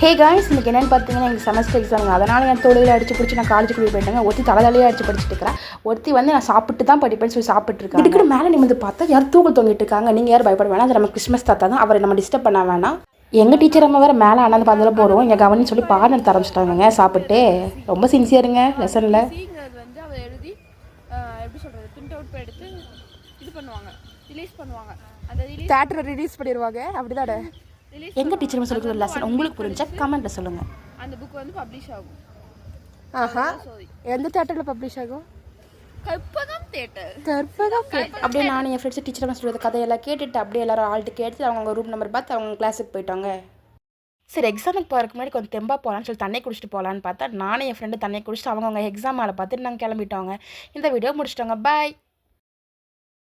Hey guys, இன்றைக்கி என்னென்னு பார்த்தீங்கன்னா எங்கள் செமஸ்டர் எக்ஸாமுங்க. அதனால் என் தொழில் அடிச்சு பிடிச்சி நான் காலேஜ் கூட்டிகிட்டு போயிட்டேங்க. ஒருத்தி தலையிலேயே அடிச்சு படிச்சுட்டு இருக்கிறேன். ஒருத்தி வந்து நான் சாப்பிட்டு தான் படிப்பேன்னு சொல்லி சாப்பிட்டுருக்கேன். இதுக்கு மேலே நிமிந்து பார்த்தா யார் தூக்கல் தொங்கிட்டு இருக்காங்க. நீங்கள் யார் பயப்பட வேணாம், அது நம்ம கிறிஸ்மஸ் தாத்தா தான். அவரை நம்ம டிஸ்டர்ப் பண்ண வேணாம். எங்கள் டீச்சர் அம்மா வேறு மேலே அண்ணாந்து பார்த்துல போகிறோம் எங்கள் கவனின்னு சொல்லி பாடம் எடுத்து ஆரம்பிச்சிட்டாங்க. சாப்பிட்டு ரொம்ப சின்சியருங்க லெசனில். தேட்டரை ரிலீஸ் பண்ணிடுவாங்க அப்படிதானே. எங்கள் டீச்சர் சொல்லிக்கிற லெசன் உங்களுக்கு புரிஞ்சா கமெண்ட்டில் சொல்லுங்கள். அந்த புக் வந்து பப்ளிஷ் ஆகும். ஆஹா, எந்த தேட்டரில் பப்ளிஷ் ஆகும்? கற்பகம் தேட்டர். கற்பகம் அப்படியே நான் என் ஃப்ரெண்ட்ஸ் டீச்சர் சொல்லுறது கதையெல்லாம் கேட்டுட்டு அப்படியே எல்லாரும் ஆள்கிட்ட கேட்டு அவங்க ரூம் நம்பர் பார்த்து அவங்க கிளாஸுக்கு போயிட்டாங்க. சரி, எக்ஸாமுக்கு போகிறதுக்கு முன்னாடி கொஞ்சம் தெம்பா போகலான்னு சொல்லி தண்ணி குடிச்சிட்டு போகலான்னு பார்த்தா நானும் என் ஃப்ரெண்டு தண்ணி குடிச்சிட்டு அவங்க எக்ஸாம் ஆளை பார்த்துட்டு நாங்கள் கிளம்பிட்டோங்க. இந்த வீடியோ முடிச்சிட்டோங்க. பாய்.